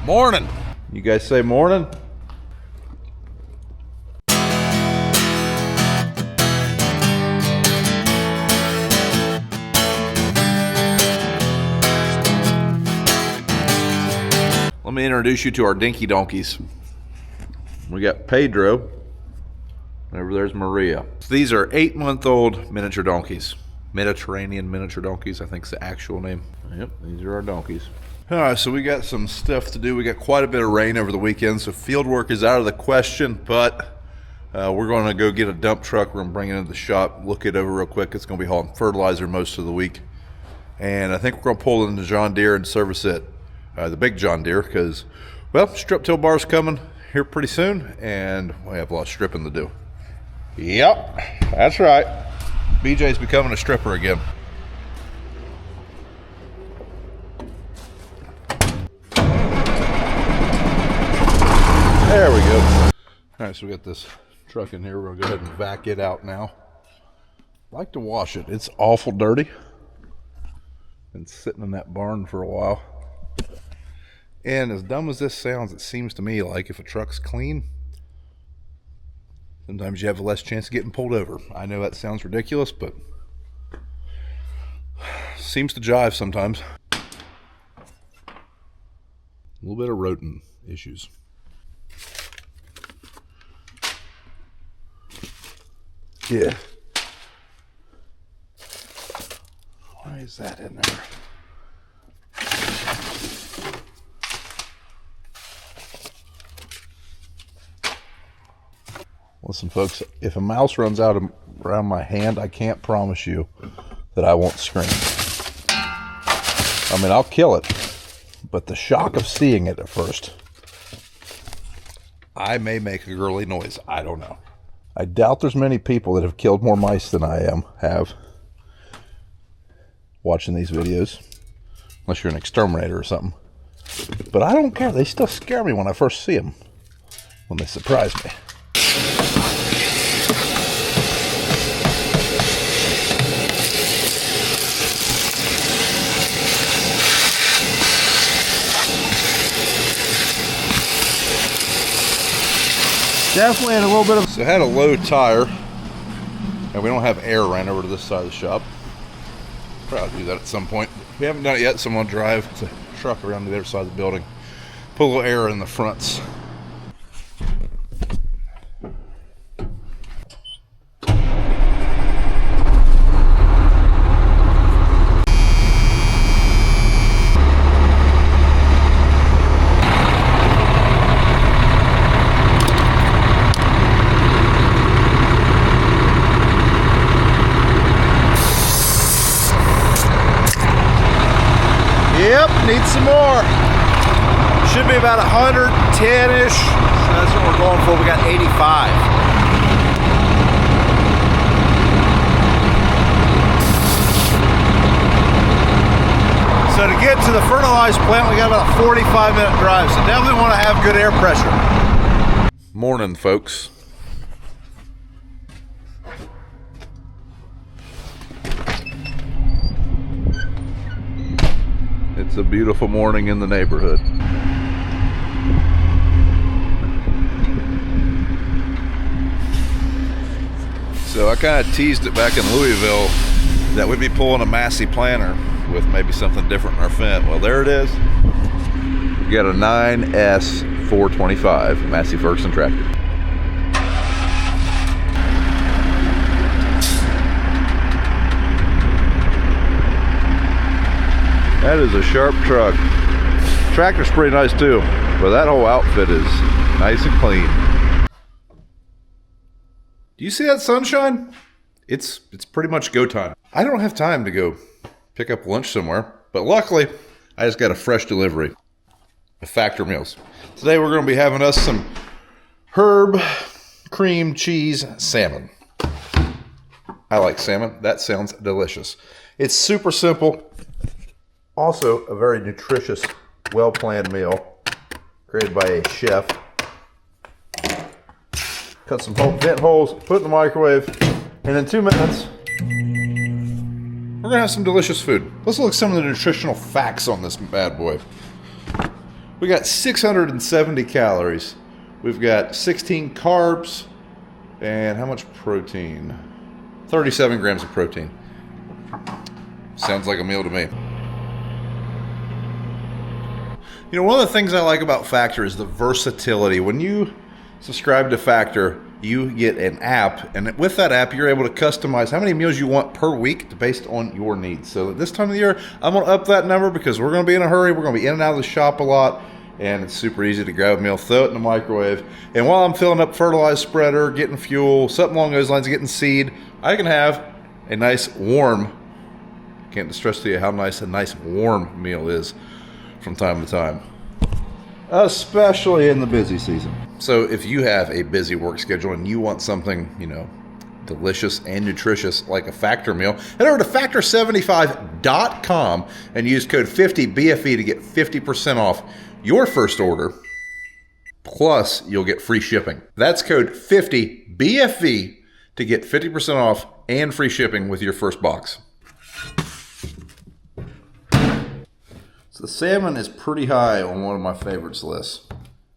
Morning. You guys say morning? Let me introduce you to our dinky donkeys. We got Pedro. Over there's Maria. These are 8-month-old miniature donkeys. Mediterranean miniature donkeys, I think is the actual name. Yep, these are our donkeys. All right, so we got some stuff to do. We got quite a bit of rain over the weekend, so field work is out of the question, but we're going to go get a dump truck. We're going to bring it into the shop, look it over real quick. It's going to be hauling fertilizer most of the week. And I think we're going to pull it into John Deere and service it, the big John Deere, because, well, strip till bar's coming here pretty soon, and we have a lot of stripping to do. Yep, that's right. BJ's becoming a stripper again. There we go. All right, so we got this truck in here. We're gonna go ahead and vac it out now. I like to wash it. It's awful dirty. Been sitting in that barn for a while. And as dumb as this sounds, it seems to me like if a truck's clean, sometimes you have less chance of getting pulled over. I know that sounds ridiculous, but seems to jive sometimes. A little bit of rodent issues. Yeah. Why is that in there? Listen, folks, if a mouse runs out around my hand, I can't promise you that I won't scream. I mean, I'll kill it, but the shock of seeing it at first, I may make a girly noise. I don't know. I doubt there's many people that have killed more mice than I have watching these videos, unless you're an exterminator or something. But I don't care. They still scare me when I first see them, when they surprise me. Definitely had a little bit of... So I had a low tire, and we don't have air ran over to this side of the shop. Probably do that at some point. We haven't done it yet, so I'm going to drive the truck around to the other side of the building. Put a little air in the fronts. Yep, need some more. Should be about 110-ish. So that's what we're going for. We got 85. So to get to the fertilized plant, we got about a 45-minute drive. So definitely want to have good air pressure. Morning, folks. It's a beautiful morning in the neighborhood. So I kind of teased it back in Louisville that we'd be pulling a Massey planter with maybe something different in our Fendt. Well, there it is. We got a 9S 425 Massey Ferguson tractor. That is a sharp truck. Tractor's pretty nice too, but that whole outfit is nice and clean. Do you see that sunshine? It's pretty much go time. I don't have time to go pick up lunch somewhere, but luckily I just got a fresh delivery of Factor Meals. Today we're going to be having us some herb, cream, cheese, salmon. I like salmon. That sounds delicious. It's super simple. Also, a very nutritious, well-planned meal created by a chef. Cut some vent holes, put it in the microwave, and in 2 minutes, we're gonna have some delicious food. Let's look at some of the nutritional facts on this bad boy. We got 670 calories. We've got 16 carbs and how much protein? 37 grams of protein. Sounds like a meal to me. You know, one of the things I like about Factor is the versatility. When you subscribe to Factor, you get an app, and with that app, you're able to customize how many meals you want per week based on your needs. So at this time of the year, I'm going to up that number because we're going to be in a hurry. We're going to be in and out of the shop a lot, and it's super easy to grab a meal, throw it in the microwave. And while I'm filling up fertilizer spreader, getting fuel, something along those lines, getting seed, I can have a nice warm, can't stress to you how nice a nice warm meal is from time to time, especially in the busy season. So if you have a busy work schedule and you want something, you know, delicious and nutritious like a Factor meal, head over to factor75.com and use code 50BFE to get 50% off your first order, plus you'll get free shipping. That's code 50BFE to get 50% off and free shipping with your first box. So the salmon is pretty high on one of my favorites lists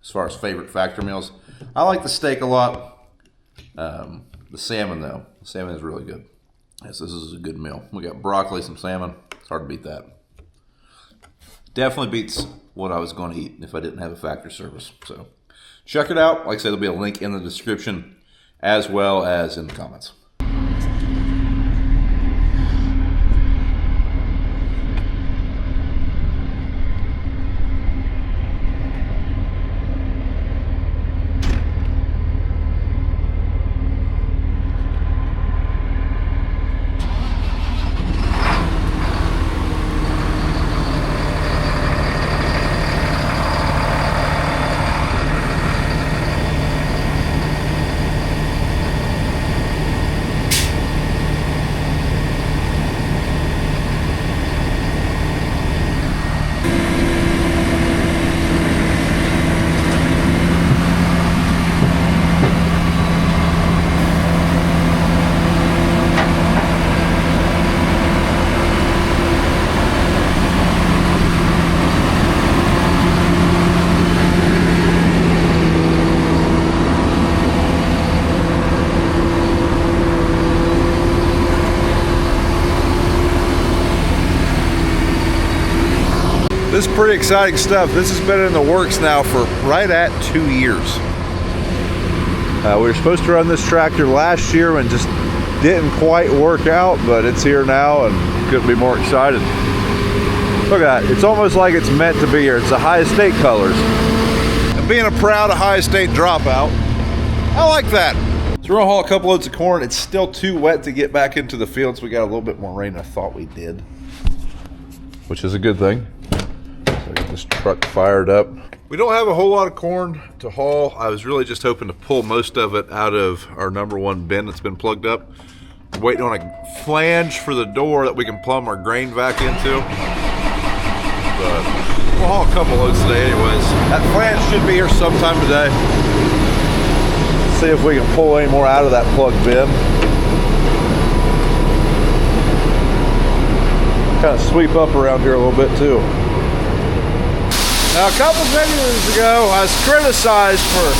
as far as favorite Factor meals. I like the steak a lot. The salmon, though, the salmon is really good. Yes, this is a good meal. We got broccoli, some salmon. It's hard to beat that. Definitely beats what I was going to eat if I didn't have a Factor service. So check it out. Like I said, there'll be a link in the description as well as in the comments. This is pretty exciting stuff. This has been in the works now for right at 2 years. We were supposed to run this tractor last year and just didn't quite work out, but it's here now and couldn't be more excited. Look at that. It's almost like it's meant to be here. It's the Ohio State colors. And being a proud Ohio State dropout, I like that. So we're gonna haul a couple loads of corn. It's still too wet to get back into the fields. We got a little bit more rain than I thought we did, which is a good thing. Get this truck fired up. We don't have a whole lot of corn to haul. I was really just hoping to pull most of it out of our number one bin that's been plugged up. We're waiting on a flange for the door that we can plumb our grain vac into. But we'll haul a couple loads today anyways. That flange should be here sometime today. See if we can pull any more out of that plugged bin. Kind of sweep up around here a little bit too. Now, a couple videos ago, I was criticized for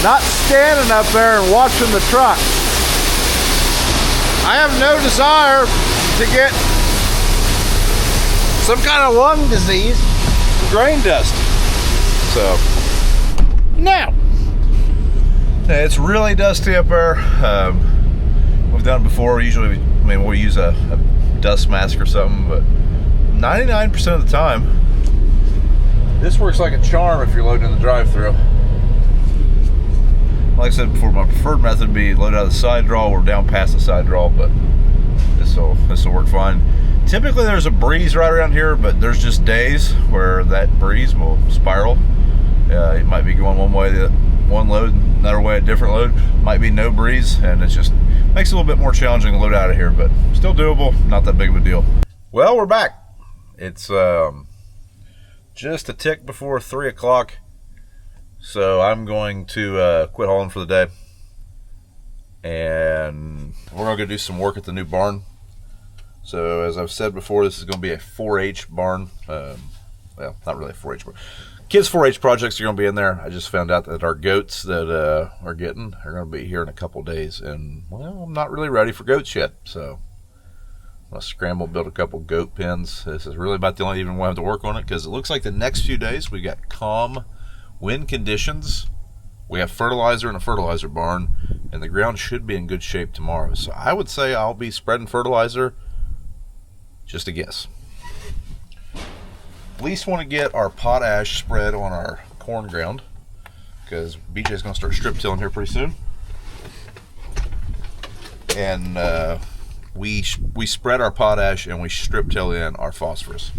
not standing up there and watching the truck. I have no desire to get some kind of lung disease from grain dust. So, now, it's really dusty up there. We've done it before. Usually, we'll use a dust mask or something, but 99% of the time, this works like a charm if you're loading in the drive-thru. Like I said before, my preferred method would be load out of the side draw or down past the side draw, but this will work fine. Typically there's a breeze right around here, but there's just days where that breeze will spiral. It might be going one way, one load, another way, a different load. Might be no breeze, and it just makes it a little bit more challenging to load out of here, but still doable, not that big of a deal. Well, we're back. It's just a tick before 3 o'clock, so I'm going to quit hauling for the day, and we're going to go do some work at the new barn. So as I've said before, this is going to be a 4H barn. well, not really a 4-H, but kids 4-H projects are going to be in there. I just found out that our goats that are going to be here in a couple days, and well, I'm not really ready for goats yet, so I'm going to scramble, build a couple goat pens. This is really about the only even way I have to work on it, because it looks like the next few days we got calm wind conditions. We have fertilizer in a fertilizer barn, and the ground should be in good shape tomorrow. So I would say I'll be spreading fertilizer, just a guess. At least want to get our potash spread on our corn ground, because BJ's going to start strip tilling here pretty soon. And we spread our potash and we strip till in our phosphorus.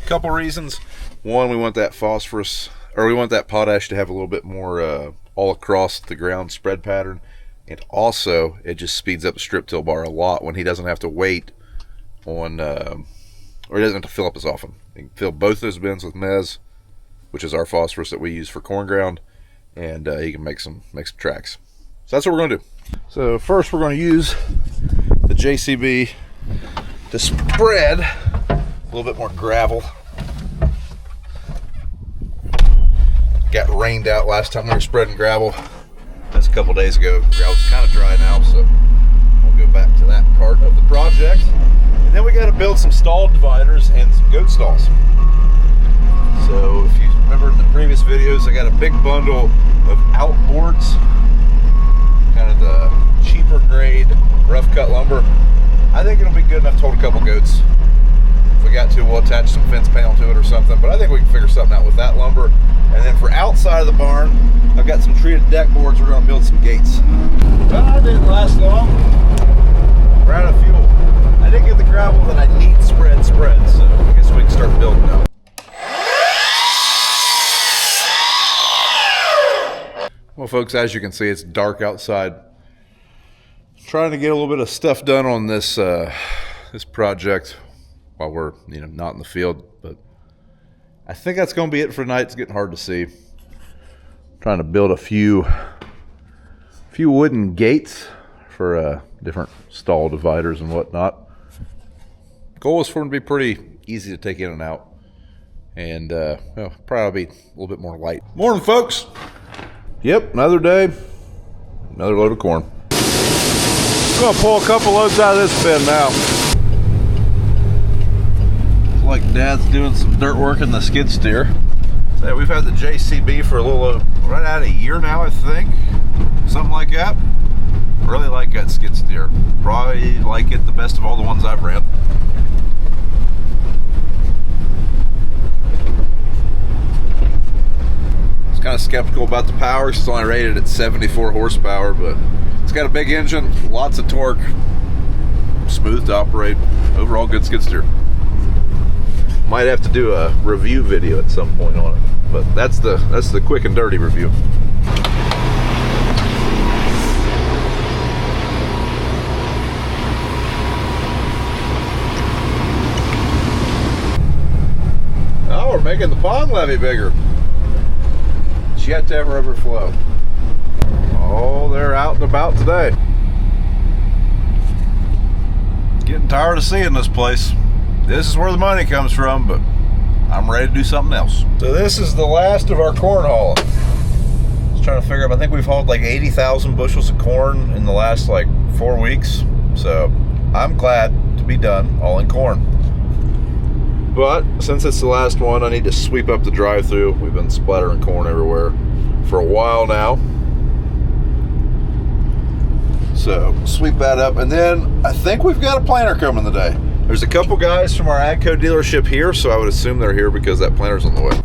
Couple reasons. One, we want that phosphorus, or we want that potash to have a little bit more all across the ground spread pattern, and also it just speeds up the strip till bar a lot when he doesn't have to wait on, or he doesn't have to fill up as often. He can fill both those bins with mez, which is our phosphorus that we use for corn ground, and he can make some tracks. So that's what we're going to do. So first we're going to use the JCB to spread a little bit more gravel. Got rained out last time we were spreading gravel. That's a couple days ago. Gravel's kind of dry now, so we'll go back to that part of the project. And then we got to build some stall dividers and some goat stalls. So if you remember in the previous videos, I got a big bundle of outboards, kind of the cheaper grade rough cut lumber. I think it'll be good enough to hold a couple goats. If we got to, we'll attach some fence panel to it or something, but I think we can figure something out with that lumber. And then for outside of the barn, I've got some treated deck boards. We're going to build some gates. Well, it didn't last long. We're out of fuel. I didn't get the gravel that I need spread, so I guess we can start building now. Well, folks, as you can see, it's dark outside. Trying to get a little bit of stuff done on this this project while we're not in the field, but I think that's going to be it for tonight. It's getting hard to see. Trying to build a few wooden gates for different stall dividers and whatnot. Goal is for them to be pretty easy to take in and out, and well, probably be a little bit more light. Morning, folks. Yep, another day, another load of corn. I'm gonna pull a couple loads out of this bin now. Looks like Dad's doing some dirt work in the skid steer. So we've had the JCB for a little right out a year now, I think, something like that. Really like that skid steer. Probably like it the best of all the ones I've ran. Kind of skeptical about the power. It's only rated at 74 horsepower, but it's got a big engine, lots of torque, smooth to operate. Overall, good skid steer. Might have to do a review video at some point on it, but that's the quick and dirty review. Oh, we're making the pond levee bigger. Yet to ever overflow. Oh, they're out and about today. Getting tired of seeing this place. This is where the money comes from, but I'm ready to do something else. So this is the last of our corn hauling. Just trying to figure out, I think we've hauled like 80,000 bushels of corn in the last like 4 weeks. So I'm glad to be done hauling corn. But since it's the last one, I need to sweep up the drive-through. We've been splattering corn everywhere for a while now. So sweep that up, and then I think we've got a planter coming today. There's a couple guys from our AGCO dealership here, so I would assume they're here because that planter's on the way.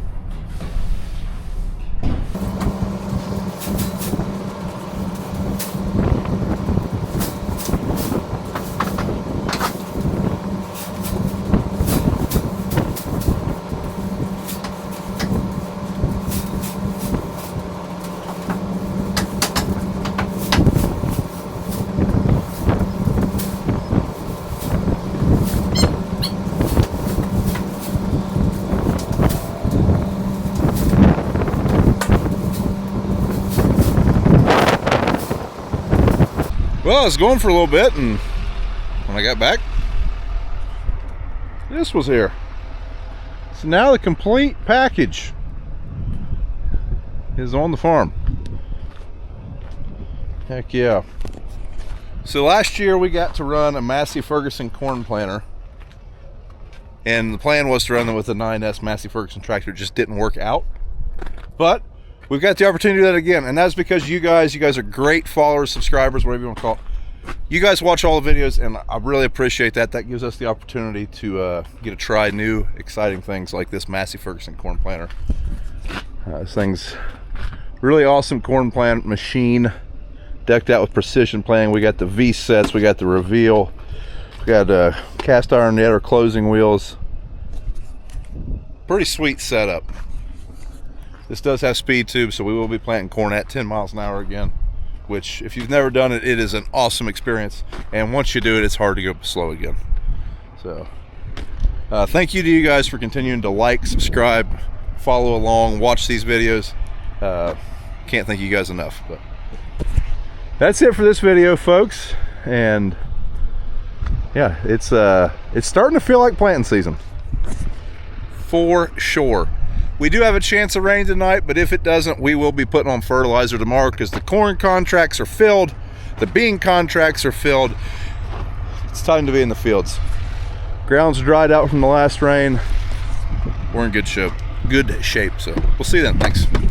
Well, I was going for a little bit, and when I got back, this was here. So now the complete package is on the farm. Heck yeah. So last year we got to run a Massey Ferguson corn planter, and the plan was to run them with a 9S Massey Ferguson tractor. It just didn't work out. But we've got the opportunity to do that again, and that's because you guys are great followers, subscribers, whatever you want to call it. You guys watch all the videos, and I really appreciate that. That gives us the opportunity to get to try new, exciting things like this Massey Ferguson corn planter. This thing's really awesome corn plant machine, decked out with precision planting. We got the V sets, we got the reveal, we got cast iron header closing wheels. Pretty sweet setup. This does have speed tubes, so we will be planting corn at 10 miles an hour again, which if you've never done it, it is an awesome experience. And once you do it, it's hard to go slow again. So thank you to you guys for continuing to like, subscribe, follow along, watch these videos. Can't thank you guys enough. But that's it for this video, folks. And yeah, it's starting to feel like planting season for sure. We do have a chance of rain tonight, but if it doesn't, we will be putting on fertilizer tomorrow because the corn contracts are filled, the bean contracts are filled. It's time to be in the fields. Ground's dried out from the last rain. We're in good shape. So we'll see you then. Thanks.